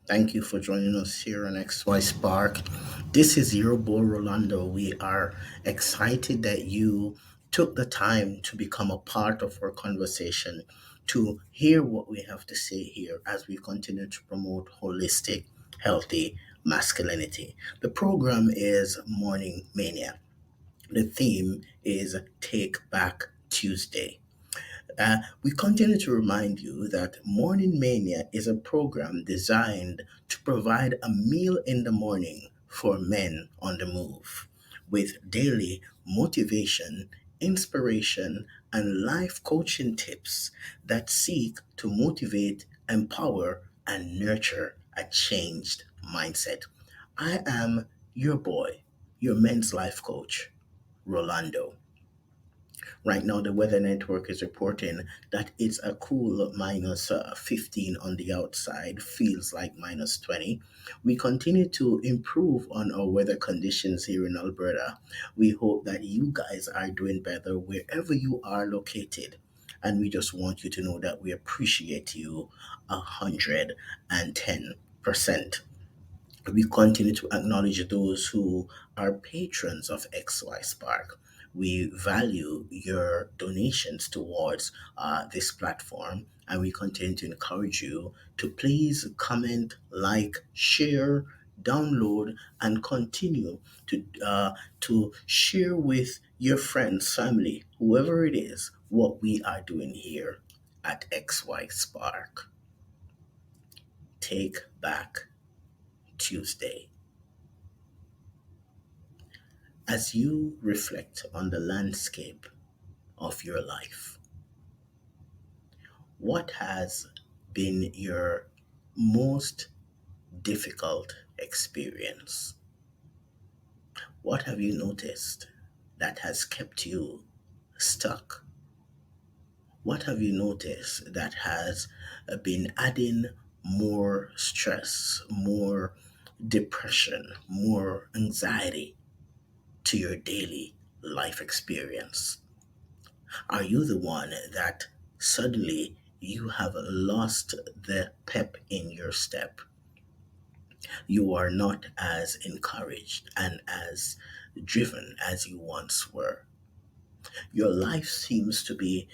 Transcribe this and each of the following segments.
Thank you for joining us here on XY Spark. This is your boy Rolando. We are excited that you took the time to become a part of our conversation, to hear what we have to say here as we continue to promote holistic, healthy masculinity. The program is Morning Mania. The theme is Take Back Tuesday. We continue to remind you that Morning Mania is a program designed to provide a meal in the morning for men on the move with daily motivation, inspiration, and life coaching tips that seek to motivate, empower, and nurture a changed mindset. I am your boy, your men's life coach, Rolando. Right now, the Weather Network is reporting that it's a cool minus 15 on the outside, feels like minus 20. We continue to improve on our weather conditions here in Alberta. We hope that you guys are doing better wherever you are located. And we just want you to know that we appreciate you 110%. We continue to acknowledge those who are patrons of XY Spark. We value your donations towards this platform, and we continue to encourage you to please comment, like, share, download, and continue to share with your friends, family, whoever it is, what we are doing here at XY Spark. Take back Tuesday. As you reflect on the landscape of your life, what has been your most difficult experience? What have you noticed that has kept you stuck? What have you noticed that has been adding more stress, more depression, more anxiety to your daily life experience? Are you the one that suddenly you have lost the pep in your step? You are not as encouraged and as driven as you once were. Your life seems to be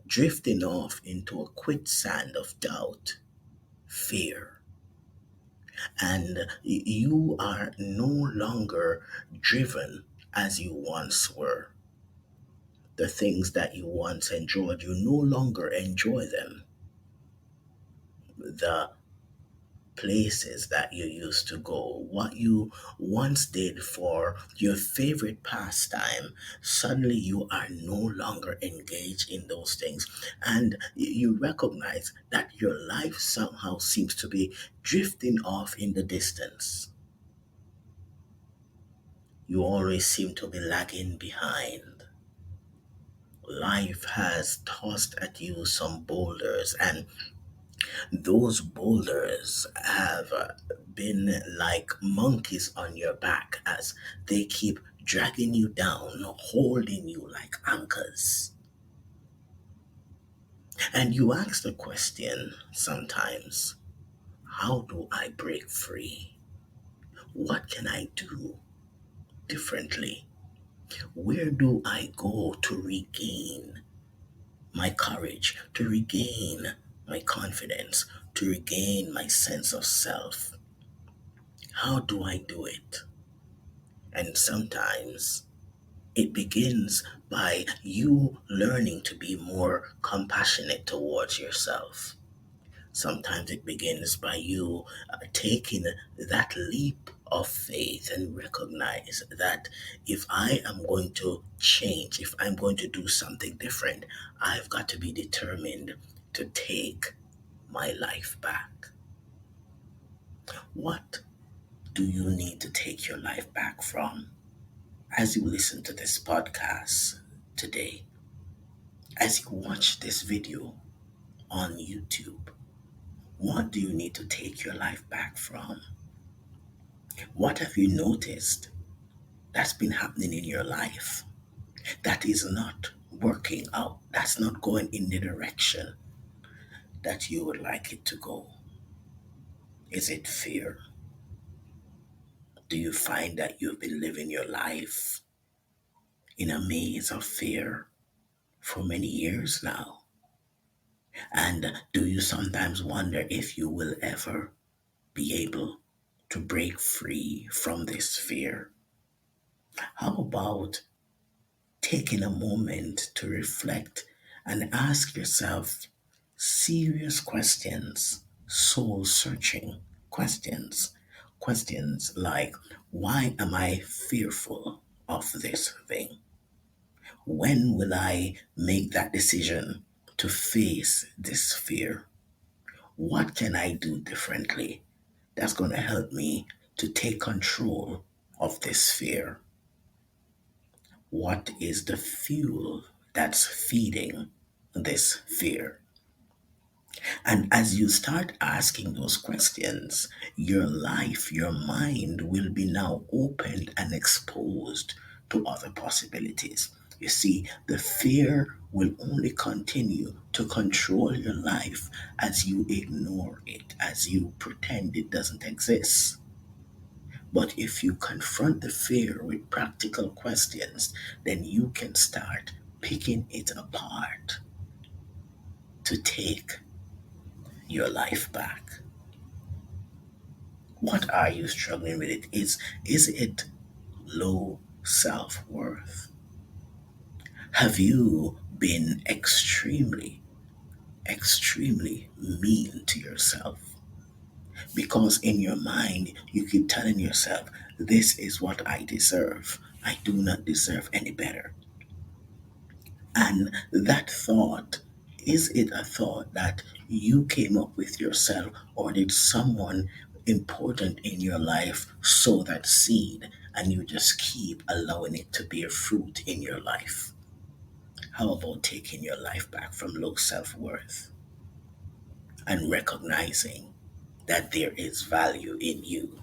drifting off into a quicksand of doubt, fear, and you are no longer driven as you once were. The things that you once enjoyed, you no longer enjoy them. The places that you used to go, what you once did for your favorite pastime, suddenly you are no longer engaged in those things. And you recognize that your life somehow seems to be drifting off in the distance. You always seem to be lagging behind. Life has tossed at you some boulders, and those boulders have been like monkeys on your back as they keep dragging you down, holding you like anchors. And you ask the question sometimes, how do I break free? What can I do differently? Where do I go to regain my courage, to regain my confidence, to regain my sense of self? How do I do it? And sometimes it begins by you learning to be more compassionate towards yourself. Sometimes it begins by you taking that leap of faith and recognize that if I am going to change, if I'm going to do something different, I've got to be determined to take my life back. What do you need to take your life back from? As you listen to this podcast today, as you watch this video on YouTube, what do you need to take your life back from? What have you noticed that's been happening in your life that is not working out, that's not going in the direction that you would like it to go? Is it fear? Do you find that you've been living your life in a maze of fear for many years now? And do you sometimes wonder if you will ever be able to break free from this fear? How about taking a moment to reflect and ask yourself serious questions, soul searching questions? Questions like, why am I fearful of this thing? When will I make that decision to face this fear? What can I do differently that's going to help me to take control of this fear? What is the fuel that's feeding this fear? And as you start asking those questions, your life, your mind will be now opened and exposed to other possibilities. You see, the fear will only continue to control your life as you ignore it, as you pretend it doesn't exist. But if you confront the fear with practical questions, then you can start picking it apart to take your life back. What are you struggling with? Is it low self worth? Have you been extremely mean to yourself? Because in your mind, you keep telling yourself, this is what I deserve. I do not deserve any better. And that thought, is it a thought that you came up with yourself, or did someone important in your life sow that seed and you just keep allowing it to bear fruit in your life? How about taking your life back from low self worth and recognizing that there is value in you,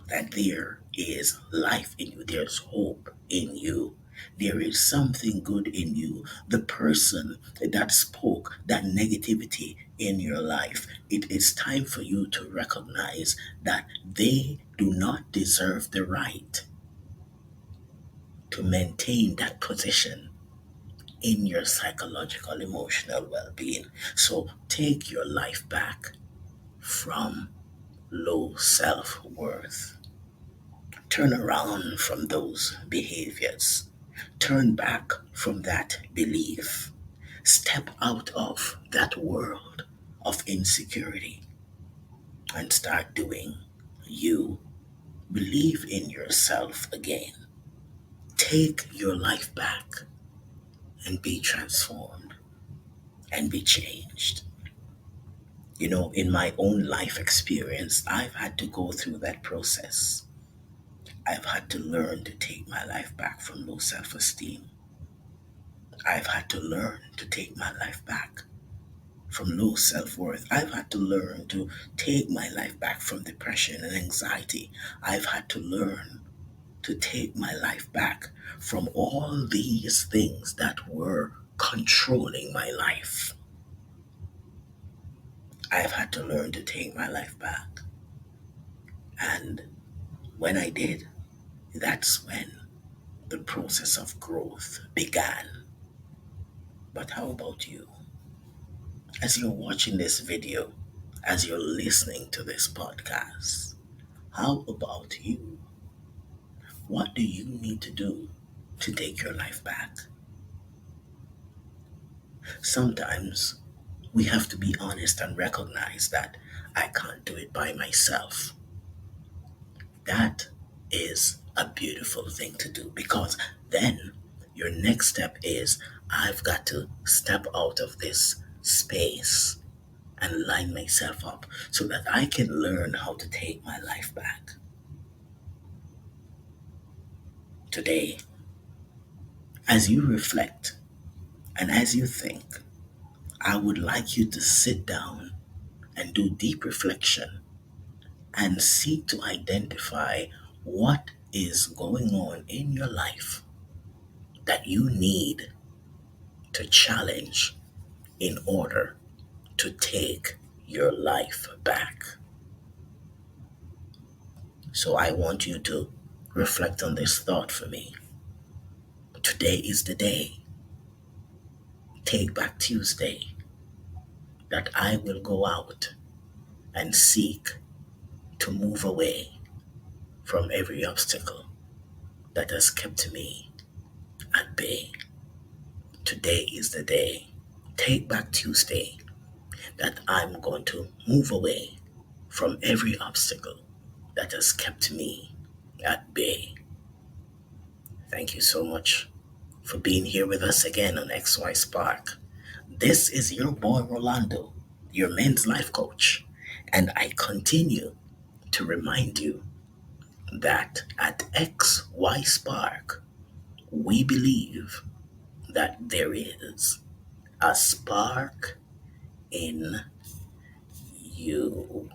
that there is life in you, there's hope in you, there is something good in you. The person that spoke that negativity in your life, it is time for you to recognize that they do not deserve the right to maintain that position in your psychological, emotional well being. So take your life back from low self worth. Turn around from those behaviors. Turn back from that belief. Step out of that world of insecurity and start doing you. Believe in yourself again. Take your life back and be transformed and be changed. You know, in my own life experience, I've had to go through that process. I've had to learn to take my life back from low self esteem. I've had to learn to take my life back from low self worth. I've had to learn to take my life back from depression and anxiety. I've had to learn to take my life back from all these things that were controlling my life. I've had to learn to take my life back. And when I did, that's when the process of growth began. But how about you? As you're watching this video, as you're listening to this podcast, how about you? What do you need to do to take your life back? Sometimes we have to be honest and recognize that I can't do it by myself. That is a beautiful thing to do, because then your next step is, I've got to step out of this space and line myself up so that I can learn how to take my life back. Today, as you reflect and as you think, I would like you to sit down and do deep reflection and seek to identify what is going on in your life that you need to challenge in order to take your life back. So I want you to reflect on this thought for me. Today is the day, Take Back Tuesday, that I will go out and seek to move away from every obstacle that has kept me at bay. Today is the day, Take Back Tuesday, that I'm going to move away from every obstacle that has kept me at bay. Thank you so much for being here with us again on XY Spark. This is your boy Rolando, your men's life coach, and I continue to remind you that at XY Spark, we believe that there is a spark in you.